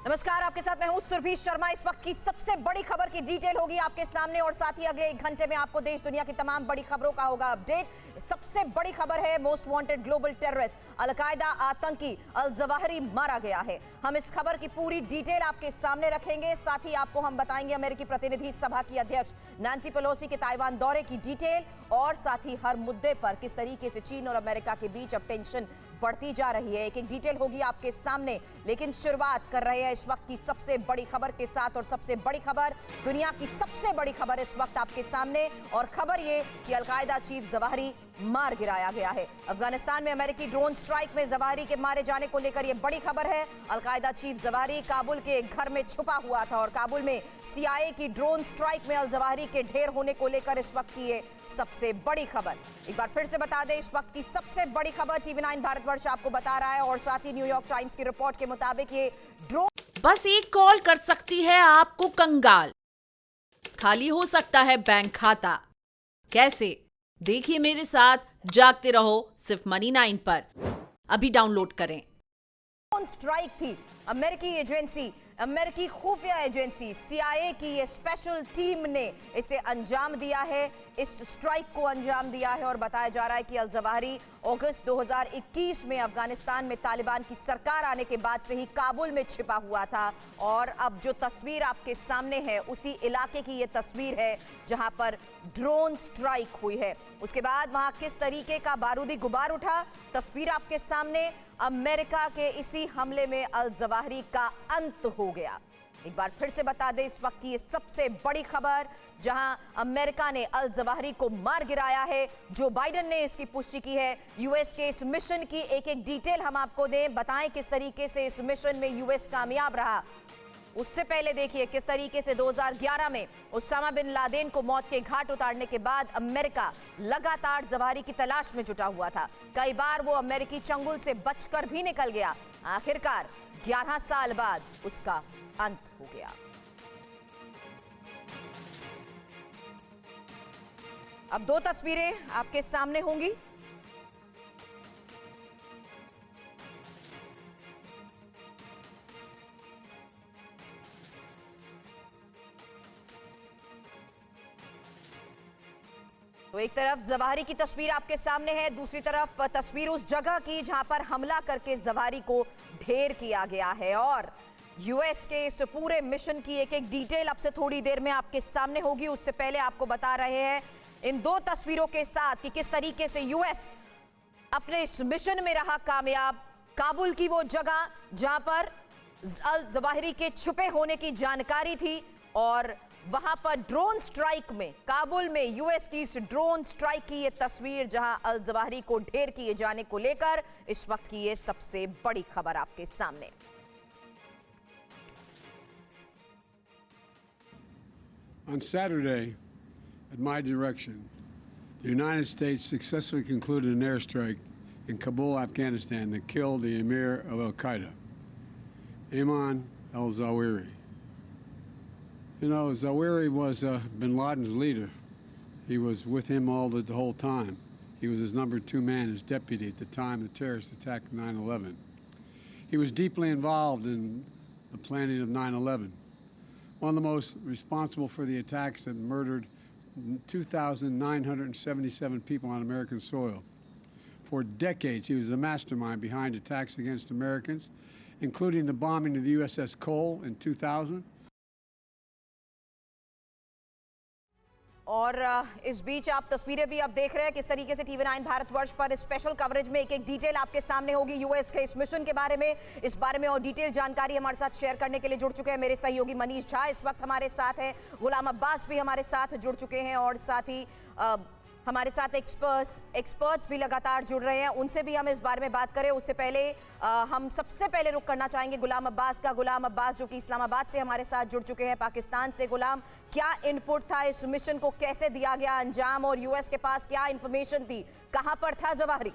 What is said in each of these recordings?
नमस्कार, आपके साथ मैं हूं सुरभि शर्मा। इस वक्त की सबसे बड़ी खबर की डिटेल होगी आपके सामने और साथ ही अगले 1 घंटे में आपको देश दुनिया की तमाम बड़ी खबरों का होगा अपडेट। सबसे बड़ी खबर है most wanted global terrorist al Qaeda आतंकी अल-जवाहिरी मारा गया है। हम इस खबर की पूरी डिटेल आपके सामने रखेंगे। साथ ही आपको हम बताएंगे अमेरिकी प्रतिनिधि सभा की अध्यक्ष नैंसी पेलोसी के ताइवान दौरे की डिटेल और साथ ही हर मुद्दे पर किस तरीके से चीन और अमेरिका के बीच अब टेंशन बढ़ती जा रही है। एक एक डिटेल होगी आपके सामने, लेकिन शुरुआत कर रहे हैं इस वक्त की सबसे बड़ी खबर के साथ। और सबसे बड़ी खबर, दुनिया की सबसे बड़ी खबर इस वक्त आपके सामने, और खबर ये कि अल-कायदा चीफ जवाहिरी मार गिराया गया है। अफगानिस्तान में अमेरिकी ड्रोन स्ट्राइक में जवाहिरी के मारे जाने को लेकर यह बड़ी खबर है। अल-कायदा चीफ जवाहिरी काबुल के घर में छुपा हुआ था और काबुल में CIA की ड्रोन स्ट्राइक में अल-जवाहिरी के ढेर होने को लेकर इस वक्त की ये सबसे बड़ी खबर। एक बार फिर से बता दें, इस वक्त की सबसे बड़ी खबर TV9 भारतवर्ष आपको बता रहा है और साथ ही न्यूयॉर्क टाइम्स की रिपोर्ट के मुताबिक ये ड्रोन बस एक कॉल कर सकती है आपको कंगाल। खाली हो सकता है बैंक खाता। कैसे? देखिए मेरे साथ, जागते रहो सिर्फ मनी 9 पर। अभी डाउनलोड करें। स्ट्राइक थी। अमेरिकी खुफिया एजेंसी CIA की ये स्पेशल टीम ने इसे अंजाम दिया है, इस स्ट्राइक को अंजाम दिया है। और बताया जा रहा है कि अल-जवाहिरी अगस्त 2021 में अफगानिस्तान में तालिबान की सरकार आने के बाद से ही काबुल में छिपा हुआ था। और अब जो तस्वीर आपके सामने है उसी इलाके की ये तस्वीर है जहां पर ड्रोन स्ट्राइक हुई है। उसके बाद वहां किस तरीके का बारूदी गुबार उठा, तस्वीर आपके सामने। अमेरिका के इसी हमले में अल-जवाहिरी का अंत हो गया। एक बार फिर से बता दें, इस वक्त की ये सबसे बड़ी खबर जहां अमेरिका ने अल-जवाहिरी को मार गिराया है। जो बाइडेन ने इसकी पुष्टि की है। यूएस के इस मिशन की एक एक डिटेल हम आपको दें, बताएं किस तरीके से इस मिशन में यूएस कामयाब रहा। उससे पहले देखिए किस तरीके से 2011 में उसामा बिन लादेन को मौत के घाट उतारने के बाद अमेरिका लगातार जवाहिरी की तलाश में जुटा हुआ था। कई बार वो अमेरिकी चंगुल से बचकर भी निकल गया। आखिरकार 11 साल बाद उसका अंत हो गया। अब 2 तस्वीरें आपके सामने होंगी। तो एक तरफ जवाहिरी की तस्वीर आपके सामने है, दूसरी तरफ तस्वीर उस जगह की जहां पर हमला करके जवाहिरी को ढेर किया गया है। और यूएस के इस पूरे मिशन की एक एक डिटेल अब से थोड़ी देर में आपके सामने होगी। उससे पहले आपको बता रहे हैं इन 2 तस्वीरों के साथ कि किस तरीके से यूएस अपने इस मिशन में रहा कामयाब। काबुल की वो जगह जहां पर अल-जवाहिरी के छुपे होने की जानकारी थी और वहां पर ड्रोन स्ट्राइक में, काबुल में यूएस की इस ड्रोन स्ट्राइक की ये तस्वीर जहां अल-जवाहिरी को ढेर किए जाने को लेकर इस वक्त की ये सबसे बड़ी खबर आपके सामने। On Saturday, at my direction, the United States successfully concluded an airstrike in Kabul, Afghanistan that killed the emir of Al-Qaeda, Ayman al-Zawahiri. You know, Zawahiri was bin Laden's leader. He was with him the whole time. He was his number 2 man, his deputy at the time the terrorist attack of 9/11. He was deeply involved in the planning of 9/11. One of the most responsible for the attacks that murdered 2,977 people on American soil. For decades, he was the mastermind behind attacks against Americans, including the bombing of the USS Cole in 2000. और इस बीच आप तस्वीरें भी अब देख रहे हैं किस तरीके से TV9 भारतवर्ष पर स्पेशल कवरेज में एक एक डिटेल आपके सामने होगी यूएस के इस मिशन के बारे में। इस बारे में और डिटेल जानकारी हमारे साथ शेयर करने के लिए जुड़ चुके हैं मेरे सहयोगी मनीष झा, इस वक्त हमारे साथ हैं गुलाम अब्बास भी हमारे साथ जुड़ चुके हैं और साथ ही हमारे साथ एक्सपर्ट्स भी लगातार जुड़ रहे हैं, उनसे भी हम इस बारे में बात करें। उससे पहले हम सबसे पहले रुख करना चाहेंगे गुलाम अब्बास का। गुलाम अब्बास जो कि इस्लामाबाद से हमारे साथ जुड़ चुके हैं पाकिस्तान से। गुलाम, क्या इनपुट था इस मिशन को कैसे दिया गया अंजाम और यूएस के पास क्या इंफॉर्मेशन थी, कहां पर था जवाहिरी?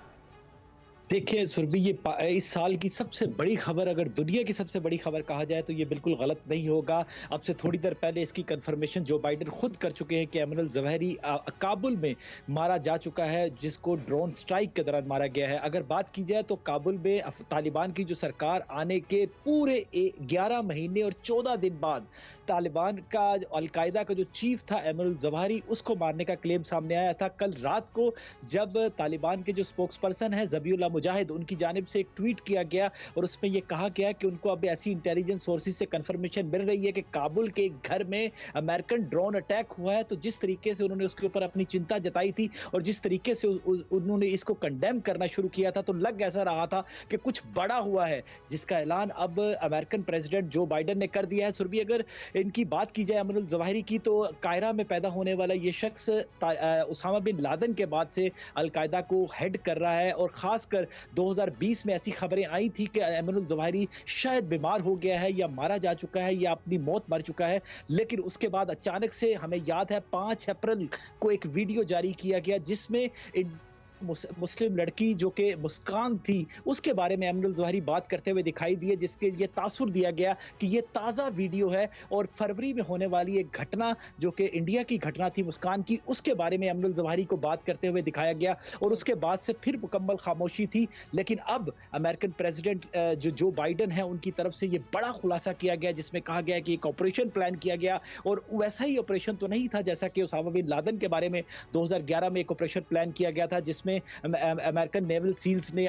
देखिए सुरभि, ये इस साल की सबसे बड़ी खबर, अगर दुनिया की सबसे बड़ी खबर कहा जाए तो ये बिल्कुल गलत नहीं होगा। अब से थोड़ी देर पहले इसकी कंफर्मेशन जो बाइडेन खुद कर चुके हैं कि एमनुल ज़वाहिरी काबुल में मारा जा चुका है, जिसको ड्रोन स्ट्राइक के दौरान मारा गया है। अगर बात की जाए तो काबुल में तालिबान की जो सरकार आने के पूरे 11 महीने और 14 दिन बाद तालिबान का अलकायदा का जो चीफ था एमनुल ज़वाहिरी, उसको मारने का क्लेम सामने आया था। कल रात को जब तालिबान के जो स्पोक्स पर्सन है ज़बीउल्लाह मुजाहिद, उनकी जानिब से एक ट्वीट किया गया और उसमें यह कहा गया कि उनको अब ऐसी इंटेलिजेंस सोर्सेज से कंफर्मेशन मिल रही है कि काबुल के एक घर में अमेरिकन ड्रोन अटैक हुआ है। तो जिस तरीके से उन्होंने उसके ऊपर अपनी चिंता जताई थी और जिस तरीके से उन्होंने इसको कंडेम करना शुरू किया था, तो लग ऐसा रहा था कि कुछ बड़ा हुआ है, जिसका ऐलान अब अमेरिकन प्रेसिडेंट जो बाइडेन ने कर दिया है। सुरभि, अगर इनकी बात की जाए एमनुल ज़वाहिरी की, तो कायरा में पैदा होने वाला ये शख्स उसामा बिन लादेन के बाद से अलकायदा को हेड कर रहा है और खासकर 2020 में ऐसी खबरें आई थी कि एमनुल ज़वाहिरी शायद बीमार हो गया है या मारा जा चुका है या अपनी मौत मर चुका है। लेकिन उसके बाद अचानक से हमें याद है 5 अप्रैल को एक वीडियो जारी किया गया जिसमें मुस्लिम लड़की जो कि मुस्कान थी, उसके बारे में एमनुल ज़वाहिरी बात करते हुए दिखाई दिए, जिसके लिए तासुर दिया गया कि ये ताज़ा वीडियो है और फरवरी में होने वाली एक घटना जो कि इंडिया की घटना थी मुस्कान की, उसके बारे में एमनुल ज़वाहिरी को बात करते हुए दिखाया गया और उसके बाद से फिर मुकम्मल खामोशी थी। लेकिन अब अमेरिकन प्रेसिडेंट जो बाइडेन है, उनकी तरफ से ये बड़ा खुलासा किया गया जिसमें कहा गया कि एक ऑपरेशन प्लान किया गया और वैसा ही ऑपरेशन तो नहीं था जैसा कि उसामा बिन लादेन के बारे में 2011 में एक ऑपरेशन प्लान किया गया था, जिसमें अमेरिकन नेवल सील्स ने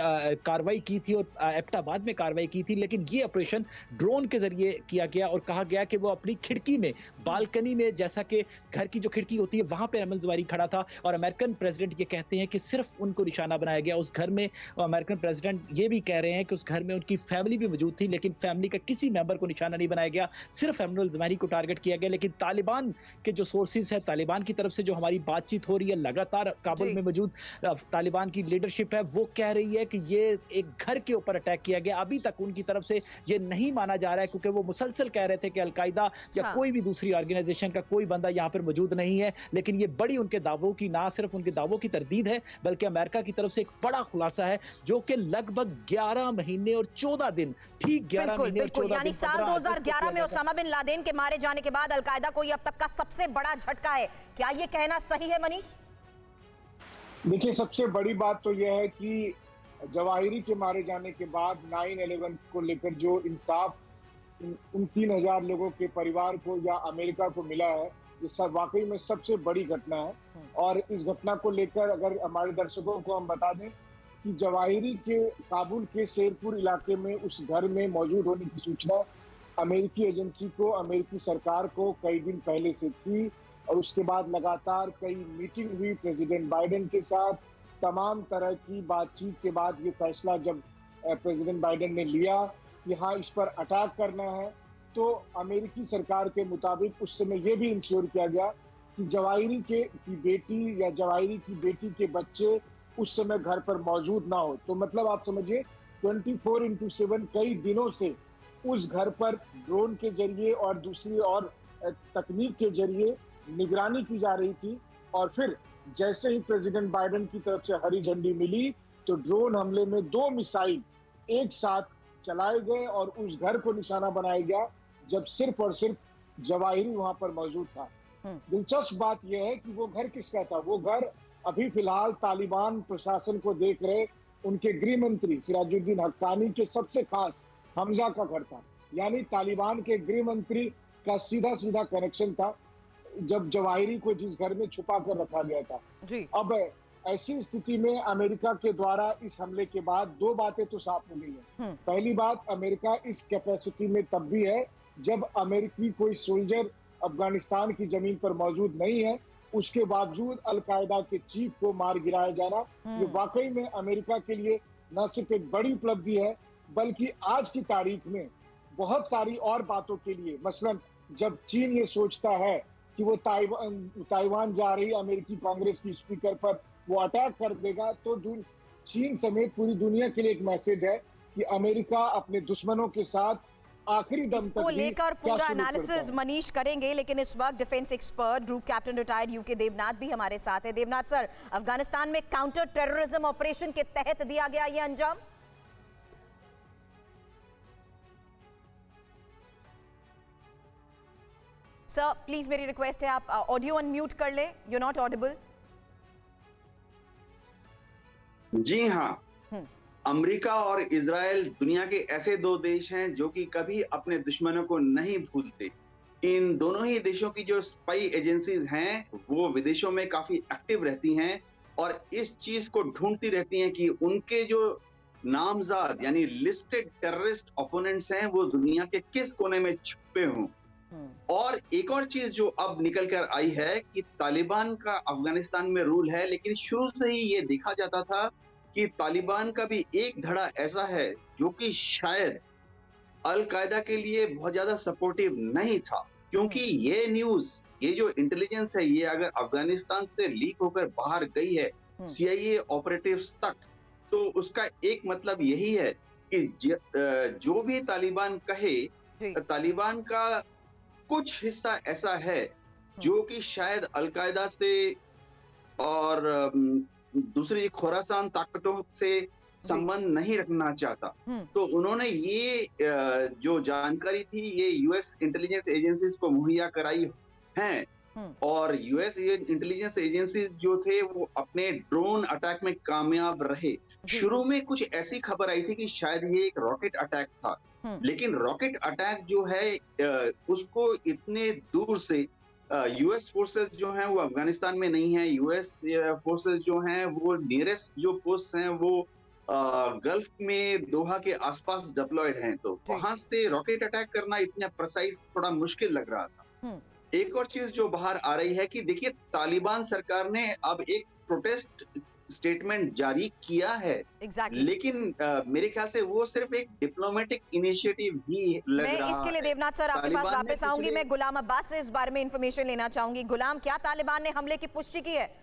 कार्रवाई की थी और एबटाबाद में कार्रवाई की थी। लेकिन ये ऑपरेशन ड्रोन के जरिए किया गया और कहा गया कि वो अपनी खिड़की में, बालकनी में, जैसा कि घर की जो खिड़की होती है वहां पे एमनुल ज़वाहिरी खड़ा था और अमेरिकन प्रेसिडेंट ये कहते हैं कि सिर्फ उनको निशाना बनाया गया उस घर में। अमेरिकन प्रेसिडेंट ये भी कह रहे हैं कि उस घर में उनकी फैमिली भी मौजूद थी, लेकिन फैमिली का किसी मेंबर को निशाना नहीं बनाया गया, सिर्फ एमनुल ज़वाहिरी को टारगेट किया गया। लेकिन तालिबान के जो सोर्सेज है, तालिबान की तरफ से जो हमारी बातचीत हो रही है लगातार, काबुल में मौजूद तालिबान की लीडरशिप है वो कह रही है कि ये एक घर के ऊपर अटैक किया गया। अभी तक उनकी तरफ से ये नहीं माना जा रहा है क्योंकि वो मुसलसल कह रहे थे कि अलकायदा या कोई भी दूसरी ऑर्गेनाइजेशन का कोई बंदा यहाँ पर मौजूद नहीं है। लेकिन ये बड़ी उनके दावों की, ना सिर्फ उनके दावों की तरदीद है बल्कि अमेरिका की तरफ से एक बड़ा खुलासा है जो कि लगभग 11 महीने और 14 दिन, ठीक 11 महीने और 14 दिन, यानी साल 2011 में उसामा बिन लादेन के मारे जाने के बाद अलकायदा को ये अब तक का सबसे बड़ा झटका है। क्या ये कहना सही है मनीष? देखिए, सबसे बड़ी बात तो यह है कि जवाहिरी के मारे जाने के बाद 9/11 को लेकर जो इंसाफ उन 3000 लोगों के परिवार को या अमेरिका को मिला है, ये सब वाकई में सबसे बड़ी घटना है। और इस घटना को लेकर अगर हमारे दर्शकों को हम बता दें कि जवाहिरी के काबुल के शेरपुर इलाके में उस घर में मौजूद होने की सूचना अमेरिकी एजेंसी को, अमेरिकी सरकार को कई दिन पहले से थी और उसके बाद लगातार कई मीटिंग हुई प्रेसिडेंट बाइडेन के साथ। तमाम तरह की बातचीत के बाद ये फैसला जब प्रेसिडेंट बाइडेन ने लिया कि हाँ, इस पर अटैक करना है, तो अमेरिकी सरकार के मुताबिक उस समय ये भी इंश्योर किया गया कि जवाहिरी की बेटी या जवाहिरी की बेटी के बच्चे उस समय घर पर मौजूद ना हो। तो मतलब आप समझिए 24/7 कई दिनों से उस घर पर ड्रोन के जरिए और दूसरी और तकनीक के जरिए निगरानी की जा रही थी। और फिर जैसे ही प्रेसिडेंट बाइडेन की तरफ से हरी झंडी मिली तो ड्रोन हमले में 2 मिसाइल एक साथ चलाए गए और उस घर को निशाना बनाया गया जब सिर्फ और सिर्फ जवाहिरी वहां पर मौजूद था। दिलचस्प बात यह है कि वो घर किसका था? वो घर अभी फिलहाल तालिबान प्रशासन को देख रहे उनके गृह मंत्री सिराजुद्दीन हक्कानी के सबसे खास हमजा का घर था। यानी तालिबान के गृह मंत्री का सीधा सीधा कनेक्शन था जब जवाहिरी को जिस घर में छुपा कर रखा गया था जी। अब ऐसी स्थिति में अमेरिका के द्वारा इस हमले के बाद 2 बातें तो साफ हो गई हैं। पहली बात, अमेरिका इस कैपेसिटी में तब भी है जब अमेरिकी कोई सोल्जर अफगानिस्तान की जमीन पर मौजूद नहीं है, उसके बावजूद अलकायदा के चीफ को मार गिराया जाना, ये वाकई में अमेरिका के लिए न सिर्फ एक बड़ी उपलब्धि है बल्कि आज की तारीख में बहुत सारी और बातों के लिए, मसलन जब चीन ये सोचता है कि वो ताइवान जा रही अमेरिकी कांग्रेस की स्पीकर पर वो अटैक कर देगा, तो चीन समेत पूरी दुनिया के लिए एक मैसेज है कि अमेरिका अपने दुश्मनों के साथ आखिरी दम इसको तक भी लेकर क्या पूरा सलूक एनालिसिस करता है। मनीष करेंगे, लेकिन इस वक्त defence expert group captain retired UK Devnath भी हमारे साथ है। देवनाथ सर, अफगानिस्तान में काउंटर टेररिज्म ऑपरेशन के तहत दिया गया ये अंजाम। सर प्लीज मेरी रिक्वेस्ट है आप ऑडियो अनम्यूट कर लें, यू नॉट ऑडिबल। जी हाँ, अमेरिका और इजराइल दुनिया के ऐसे दो देश हैं जो कि कभी अपने दुश्मनों को नहीं भूलते। इन दोनों ही देशों की जो स्पाई एजेंसीज हैं वो विदेशों में काफी एक्टिव रहती हैं और इस चीज को ढूंढती रहती हैं कि उनके जो नामजद यानी लिस्टेड टेररिस्ट ओपोनेंट्स हैं वो दुनिया के किस कोने में छुपे हों। और एक और चीज जो अब निकल कर आई है कि तालिबान का अफगानिस्तान में रूल है, लेकिन शुरू से ही ये देखा जाता था कि तालिबान का भी एक धड़ा ऐसा है जो कि शायद अल कायदा के लिए बहुत ज्यादा सपोर्टिव नहीं था, क्योंकि ये न्यूज, ये जो इंटेलिजेंस है, ये अगर अफगानिस्तान से लीक होकर बाहर गई है CIA ऑपरेटिव्स तक, तो उसका एक मतलब यही है कि जो भी तालिबान कहे, तालिबान का कुछ हिस्सा ऐसा है जो कि शायद अल कायदा से और दूसरी खुरासान ताकतों से संबंध नहीं रखना चाहता। तो उन्होंने ये जो जानकारी थी ये यूएस इंटेलिजेंस एजेंसीज को मुहैया कराई है और यूएस इंटेलिजेंस एजेंसीज जो थे वो अपने ड्रोन अटैक में कामयाब रहे। शुरू में कुछ ऐसी खबर आई थी कि शायद ये एक रॉकेट अटैक था, लेकिन रॉकेट अटैक जो है उसको इतने दूर से यूएस फोर्सेस जो हैं वो अफगानिस्तान में नहीं है। यूएस फोर्सेस जो हैं वो नियरेस्ट जो पोस्ट हैं वो गल्फ में दोहा के आसपास डिप्लॉयड हैं, तो वहां से रॉकेट अटैक करना इतना प्रिसाइज थोड़ा मुश्किल लग रहा था। एक और चीज जो बाहर आ रही है कि देखिए तालिबान सरकार ने अब एक प्रोटेस्ट स्टेटमेंट जारी किया है, लेकिन मेरे ख्याल से वो सिर्फ एक डिप्लोमेटिक इनिशिएटिव ही लग रहा है। मैं इसके लिए देवनाथ सर आपके पास वापस आऊंगी। मैं गुलाम अब्बास से इस बारे में इंफॉर्मेशन लेना चाहूंगी। गुलाम, क्या तालिबान ने हमले की पुष्टि की है?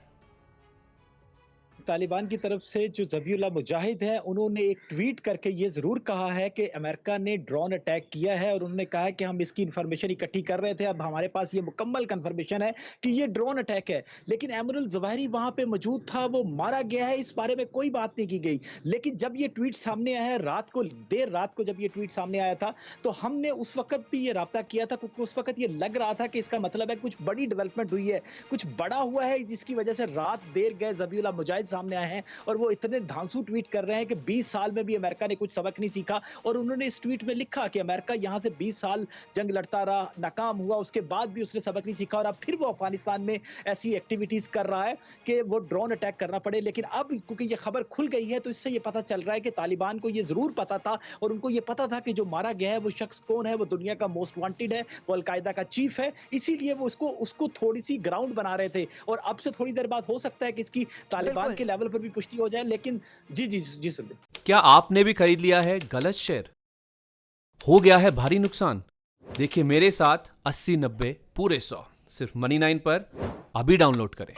तालिबान की तरफ से जो ज़बीहुल्लाह मुजाहिद हैं उन्होंने एक ट्वीट करके ये ज़रूर कहा है कि अमेरिका ने ड्रोन अटैक किया है और उन्होंने कहा है कि हम इसकी इन्फॉर्मेशन इकट्ठी कर रहे थे, अब हमारे पास ये मुकम्मल कन्फर्मेशन है कि ये ड्रोन अटैक है। लेकिन एमरुल ज़वाहिरी वहाँ पे मौजूद था, वो मारा गया है, इस बारे में कोई बात नहीं की गई। लेकिन जब ये ट्वीट सामने आया है रात को, देर रात को जब ये ट्वीट सामने आया था तो हमने उस वक्त भी ये रब्ता किया था क्योंकि उस वक्त ये लग रहा था कि इसका मतलब है कुछ बड़ी डेवलपमेंट हुई है, कुछ बड़ा हुआ है जिसकी वजह से रात देर गए ज़बीहुल्लाह मुजाहिद सामने आए हैं और वो इतने धांसू ट्वीट कर रहे हैं कि 20 साल में भी अमेरिका ने कुछ सबक नहीं सीखा। और उन्होंने इस ट्वीट में लिखा कि अमेरिका यहां से 20 साल जंग लड़ता रहा, नाकाम हुआ, उसके बाद भी उसने सबक नहीं सीखा और अब फिर वो अफगानिस्तान में ऐसी एक्टिविटीज कर रहा है कि वो ड्रोन अटैक करना पड़े। लेकिन अब क्योंकि ये खबर खुल गई है तो इससे ये पता चल रहा है कि तालिबान को ये जरूर पता था और उनको ये पता था कि जो मारा गया है वो शख्स कौन है, वो दुनिया का मोस्ट वांटेड है, वो अलकायदा का चीफ है, इसीलिए वो उसको थोड़ी सी ग्राउंड बना रहे थे। और अब से थोड़ी देर बाद हो सकता है कि इसकी तालिबान के लेवल पर भी पुष्टि हो जाए। लेकिन जी सुन, क्या आपने भी खरीद लिया है गलत शेयर? हो गया है भारी नुकसान? देखिए मेरे साथ 80-90 पूरे 100 सिर्फ Money9 पर अभी डाउनलोड करें।